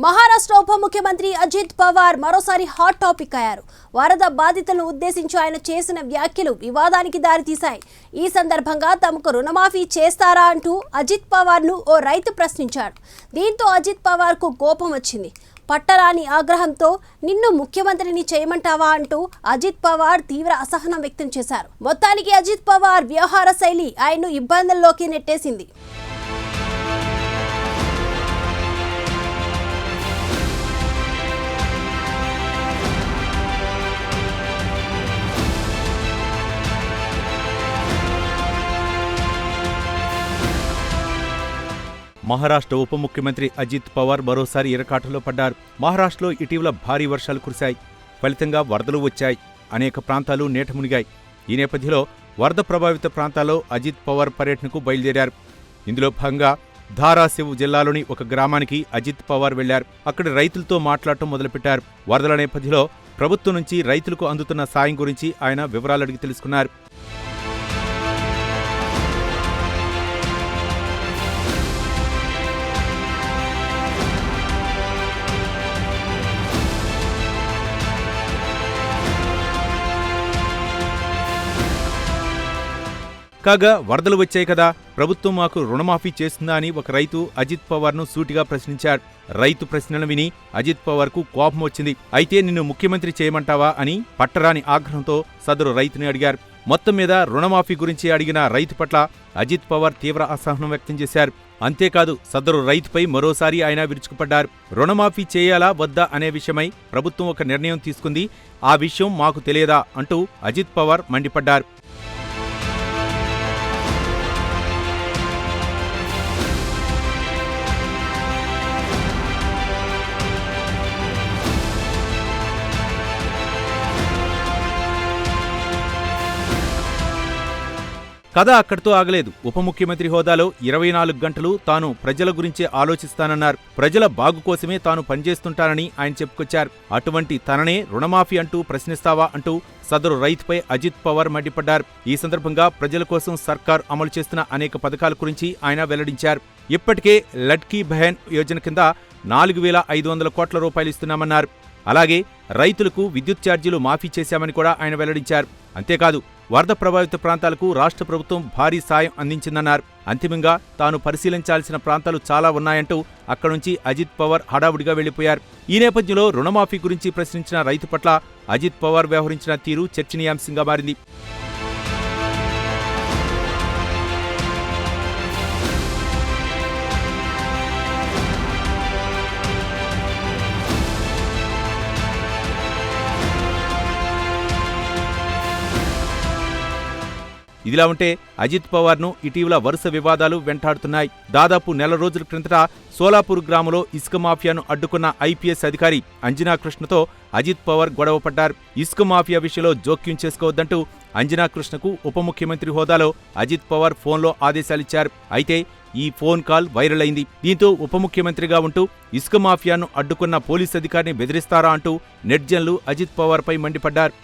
మహారాష్ట్ర ఉప ముఖ్యమంత్రి అజిత్ పవార్ మరోసారి హాట్ టాపిక్ అయ్యారు. వరద బాధితులను ఉద్దేశించి ఆయన చేసిన వ్యాఖ్యలు వివాదానికి దారితీశాయి. ఈ సందర్భంగా తమకు రుణమాఫీ చేస్తారా అంటూ అజిత్ పవార్ను ఓ రైతు ప్రశ్నించాడు. దీంతో అజిత్ పవార్కు కోపం వచ్చింది. పట్టరాని ఆగ్రహంతో నిన్ను ముఖ్యమంత్రిని చేయమంటావా అంటూ అజిత్ పవార్ తీవ్ర అసహనం వ్యక్తం చేశారు. మొత్తానికి అజిత్ పవార్ వ్యవహార శైలి ఆయన్ను ఇబ్బందుల్లోకి నెట్టేసింది. మహారాష్ట్ర ఉప ముఖ్యమంత్రి అజిత్ పవార్ మరోసారి ఇరకాటంలో పడ్డారు. మహారాష్ట్రలో ఇటీవల భారీ వర్షాలు కురిశాయి. ఫలితంగా వరదలు వచ్చాయి. అనేక ప్రాంతాలు నీట మునిగాయి. ఈ నేపథ్యంలో వరద ప్రభావిత ప్రాంతాల్లో అజిత్ పవార్ పర్యటనకు బయలుదేరారు. ఇందులో భాగంగా ధారాసివ్ జిల్లాలోని ఒక గ్రామానికి అజిత్ పవార్ వెళ్లారు. అక్కడి రైతులతో మాట్లాడటం మొదలుపెట్టారు. వరదల నేపథ్యంలో ప్రభుత్వం నుంచి రైతులకు అందుతున్న సాయం గురించి ఆయన వివరాలు అడిగి తెలుసుకున్నారు. కాగా వరదలు వచ్చాయి కదా, ప్రభుత్వం మాకు రుణమాఫీ చేస్తుందా అని ఒక రైతు అజిత్ పవార్ను సూటిగా ప్రశ్నించాడు. రైతు ప్రశ్నలు విని అజిత్ పవార్కు కోపం వచ్చింది. అయితే నిన్ను ముఖ్యమంత్రి చేయమంటావా అని పట్టరాని ఆగ్రహంతో సదరు రైతుని అడిగారు. మొత్తం మీద రుణమాఫీ గురించి అడిగిన రైతు పట్ల అజిత్ పవార్ తీవ్ర అసహనం వ్యక్తం చేశారు. అంతేకాదు, సదరు రైతుపై మరోసారి ఆయన విరుచుకుపడ్డారు. రుణమాఫీ చేయాలా వద్దా అనే విషయమై ప్రభుత్వం ఒక నిర్ణయం తీసుకుంది. ఆ విషయం మాకు తెలియదా అంటూ అజిత్ పవార్ మండిపడ్డారు. కథ అక్కడితో ఆగలేదు. ఉప ముఖ్యమంత్రి హోదాలో 24 గంటలు తాను ప్రజల గురించే ఆలోచిస్తానన్నారు. ప్రజల బాగు కోసమే తాను పనిచేస్తుంటానని ఆయన చెప్పుకొచ్చారు. అటువంటి తననే రుణమాఫీ అంటూ ప్రశ్నిస్తావా అంటూ సదరు రైతుపై అజిత్ పవార్ మండిపడ్డారు. ఈ సందర్భంగా ప్రజల కోసం సర్కార్ అమలు చేస్తున్న అనేక పథకాల గురించి ఆయన వెల్లడించారు. ఇప్పటికే లడ్కీ బహన్ యోజన కింద 4,500 కోట్ల రూపాయలు ఇస్తున్నామన్నారు. అలాగే రైతులకు విద్యుత్ ఛార్జీలు మాఫీ చేశామని కూడా ఆయన వెల్లడించారు. అంతేకాదు, వరద ప్రభావిత ప్రాంతాలకు రాష్ట్ర ప్రభుత్వం భారీ సాయం అందించిందన్నారు. అంతిమంగా తాను పరిశీలించాల్సిన ప్రాంతాలు చాలా ఉన్నాయంటూ అక్కడి నుంచి అజిత్ పవార్ హడావుడిగా వెళ్లిపోయారు. ఈ నేపథ్యంలో రుణమాఫీ గురించి ప్రశ్నించిన రైతు పట్ల అజిత్ పవార్ వ్యవహరించిన తీరు చర్చనీయాంశంగా మారింది. ఇదిలా ఉంటే అజిత్ పవార్ను ఇటీవల వరుస వివాదాలు వెంటాడుతున్నాయి. దాదాపు నెల రోజుల క్రిందట సోలాపూర్ గ్రామంలో ఇసుక మాఫియాను అడ్డుకున్న ఐపీఎస్ అధికారి అంజనా కృష్ణతో అజిత్ పవార్ గొడవపడ్డారు. ఇసుక మాఫియా విషయంలో జోక్యం చేసుకోవద్దంటూ అంజనా కృష్ణకు ఉప ముఖ్యమంత్రి హోదాలో అజిత్ పవార్ ఫోన్లో ఆదేశాలిచ్చారు. అయితే ఈ ఫోన్ కాల్ వైరల్ అయింది. దీంతో ఉప ముఖ్యమంత్రిగా ఉంటూ ఇసుక మాఫియాను అడ్డుకున్న పోలీస్ అధికారిని బెదిరిస్తారా అంటూ నెట్జన్లు అజిత్ పవార్పై మండిపడ్డారు.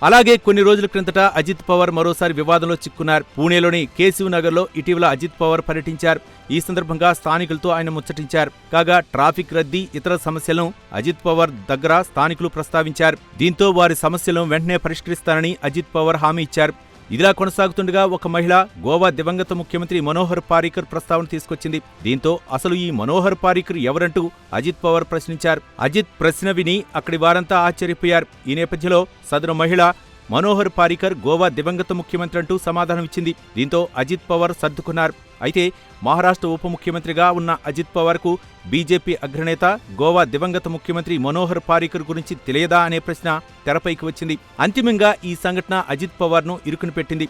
అలాగే కొన్ని రోజుల క్రిందట అజిత్ పవార్ మరోసారి వివాదంలో చిక్కున్నారు. పూణేలోని కేశవ్ నగర్లో ఇటీవల అజిత్ పవార్ పర్యటించారు. ఈ సందర్భంగా స్థానికులతో ఆయన ముచ్చటించారు. కాగా ట్రాఫిక్ రద్దీ, ఇతర సమస్యలను అజిత్ పవార్ దగ్గర స్థానికులు ప్రస్తావించారు. దీంతో వారి సమస్యలను వెంటనే పరిష్కరిస్తానని అజిత్ పవార్ హామీ ఇచ్చారు. ఇదిలా కొనసాగుతుండగా ఒక మహిళ గోవా దివంగత ముఖ్యమంత్రి మనోహర్ పారీకర్ ప్రస్తావన తీసుకొచ్చింది. దీంతో అసలు ఈ మనోహర్ పారీకర్ ఎవరంటూ అజిత్ పవార్ ప్రశ్నించారు. అజిత్ ప్రశ్న విని అక్కడి వారంతా ఆశ్చర్యపోయారు. ఈ నేపథ్యంలో సదరు మహిళ మనోహర్ పారీకర్ గోవా దివంగత ముఖ్యమంత్రి అంటూ సమాధానమిచ్చింది. దీంతో అజిత్ పవార్ సర్దుకున్నారు. అయితే మహారాష్ట్ర ఉప ముఖ్యమంత్రిగా ఉన్న అజిత్ పవార్కు బీజేపీ అగ్రనేత గోవా దివంగత ముఖ్యమంత్రి మనోహర్ పారీకర్ గురించి తెలియదా అనే ప్రశ్న తెరపైకి వచ్చింది. అంతిమంగా ఈ సంఘటన అజిత్ పవార్ను ఇరుకుని పెట్టింది.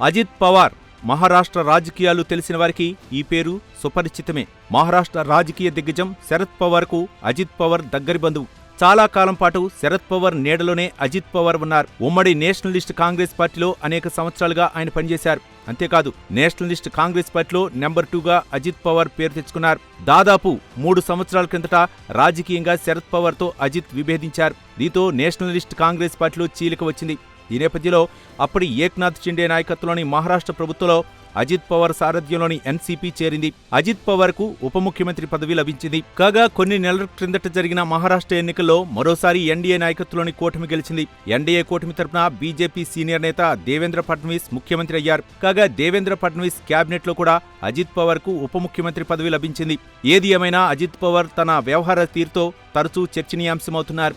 అజిత్ పవార్ మహారాష్ట్ర రాజకీయాలు తెలిసిన వారికి ఈ పేరు సుపరిచితమే. మహారాష్ట్ర రాజకీయ దిగ్గజం శరద్ పవార్కు అజిత్ పవార్ దగ్గరి బంధువు. చాలా కాలం పాటు శరద్ పవార్ నీడలోనే అజిత్ పవార్ ఉన్నారు. ఉమ్మడి నేషనలిస్ట్ కాంగ్రెస్ పార్టీలో అనేక సంవత్సరాలుగా ఆయన పనిచేశారు. అంతేకాదు నేషనలిస్ట్ కాంగ్రెస్ పార్టీలో నెంబర్ 2గా అజిత్ పవార్ పేరు తెచ్చుకున్నారు. దాదాపు 3 సంవత్సరాల కిందట రాజకీయంగా శరద్ పవార్తో అజిత్ విభేదించారు. దీంతో నేషనలిస్ట్ కాంగ్రెస్ పార్టీలో చీలిక వచ్చింది. ఈ నేపథ్యంలో అప్పటి ఏక్నాథ్ షిండే నాయకత్వంలోని మహారాష్ట్ర ప్రభుత్వంలో అజిత్ పవార్ సారథ్యంలోని ఎన్సీపీ చేరింది. అజిత్ పవార్కు ఉప ముఖ్యమంత్రి పదవి లభించింది. కాగా కొన్ని నెలల క్రిందట జరిగిన మహారాష్ట్ర ఎన్నికల్లో మరోసారి ఎన్డీఏ నాయకత్వంలోని కూటమి గెలిచింది. ఎన్డీఏ కూటమి తరపున బీజేపీ సీనియర్ నేత దేవేంద్ర ఫడ్నవీస్ ముఖ్యమంత్రి అయ్యారు. కాగా దేవేంద్ర ఫడ్నవీస్ క్యాబినెట్ లో కూడా అజిత్ పవార్కు ఉప ముఖ్యమంత్రి పదవి లభించింది. ఏది ఏమైనా అజిత్ పవార్ తన వ్యవహార తీరుతో తరచూ చర్చనీయాంశమవుతున్నారు.